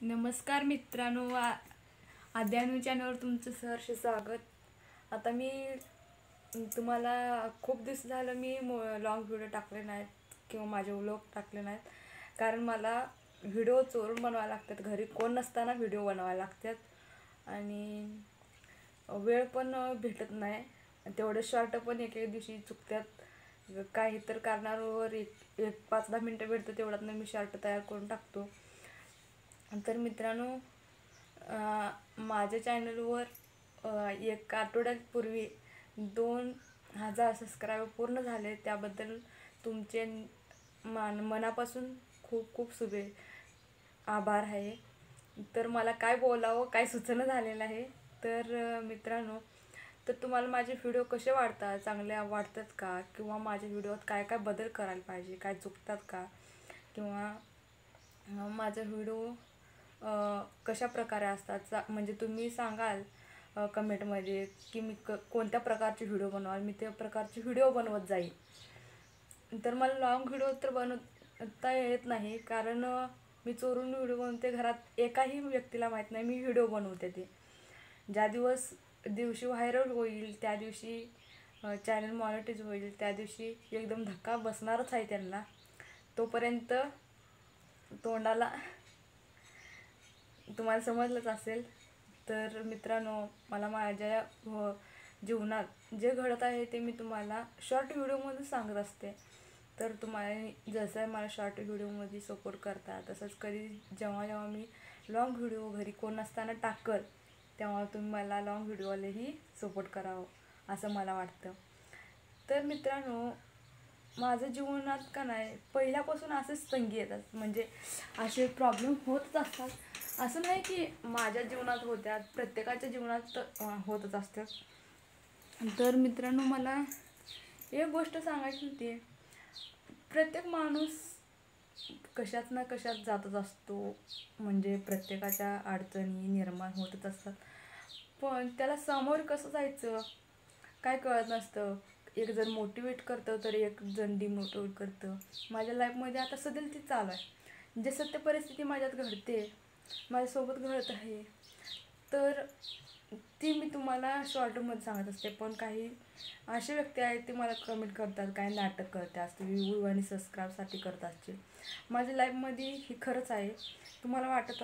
नमस्कार मित्रांनो, आद्यानू चॅनलवर तुमचं सहर्ष स्वागत। आता मी तुम्हाला खूप दिवस झालं मी लॉंग व्हिडिओ टाकले नाहीत किंवा माझे व्लॉग टाकले नाहीत, कारण मला व्हिडिओ चोरून बनवायला लागतात। घरी कोण नसताना व्हिडिओ बनवायला लागतात आणि वेळ पण भेटत नाही। तेवढे शॉर्ट पण एक दिवशी चुकतात, काही तर कारणावर एक 5-10 मिनटं भेटतं, तेवढ्यात मी शॉर्ट तयार करून टाकतो। तर मित्रांनो, माझ्या चॅनलवर एक आठवड्यापूर्वी 2000 सबस्क्रायबर पूर्ण झाले। त्याबद्दल तुमचे मनापासून खूप खूप आभार आहे। तर मला काय बोलावं काय सुचना झालेलं आहे। तर मित्रांनो, तर तुम्हाला माझे व्हिडिओ कसे वाटतात, चांगले वाटतात का, किंवा माझ्या व्हिडिओत काय काय बदल करायला पाहिजे, काय चुकतात का, किंवा माझा व्हिडिओ कशा प्रकारे असतात, म्हणजे तुम्ही सांगाल कमेंटमध्ये की मी कोणत्या प्रकारचे व्हिडिओ बनवाल, मी त्या प्रकारचे व्हिडिओ बनवत जाईल। तर मला लॉंग व्हिडिओ तर बनवता येत नाही, कारण मी चोरून व्हिडिओ बनवते। घरात एकाही व्यक्तीला माहीत नाही मी व्हिडिओ बनवते। ते ज्या दिवशी व्हायरल होईल, त्या दिवशी चॅनल मॉनिटाईज होईल, त्या दिवशी एकदम धक्का बसणारच आहे त्यांना। तोपर्यंत तोंडाला तुम्हाला समजलंच असेल। तर मित्रांनो, मला माझ्या जीवनात जे घडत आहे ते मी तुम्हाला शॉर्ट व्हिडिओमध्ये सांगत असते। तर तुम्हाला जसं मला शॉर्ट व्हिडिओमध्ये सपोर्ट करता, तसंच कधी जेव्हा जेव्हा मी लॉंग व्हिडिओ घरी कोण नसताना टाकल, तेव्हा तुम्ही मला लॉंग व्हिडिओलाही सपोर्ट करावं असं मला वाटतं। तर मित्रांनो, माझं जीवनात का नाही पहिल्यापासून असेच तंगी येतात, म्हणजे असे प्रॉब्लेम होतच असतात। असं नाही की माझ्या जीवनात होत्यात, प्रत्येकाच्या जीवनात होतच असतात। तर मित्रांनो, मला एक गोष्ट सांगायची होती। प्रत्येक माणूस कशात ना कशात जातच असतो, म्हणजे प्रत्येकाच्या अडचणी निर्माण होतच असतात, पण त्याला समोर कसं जायचं काय कळत नसतं। एक जण मोटिवेट करतं तर एक जण डिमोटिवेट करतं। माझ्या लाईफमध्ये आता सध्या ती चालू आहे, जे सत्य परिस्थिती माझ्यात घडते, माझ्यासोबत घडत आहे, तर ती मी तुम्हाला शॉर्टमध्ये सांगत असते। पण काही असे व्यक्ती आहेत ते मला कमेंट करतात, काही नाटक करते असते, व्ह्यू आणि सबस्क्राईबसाठी करत असतील। माझ्या लाईफमध्ये ही खरंच आहे, तुम्हाला वाटत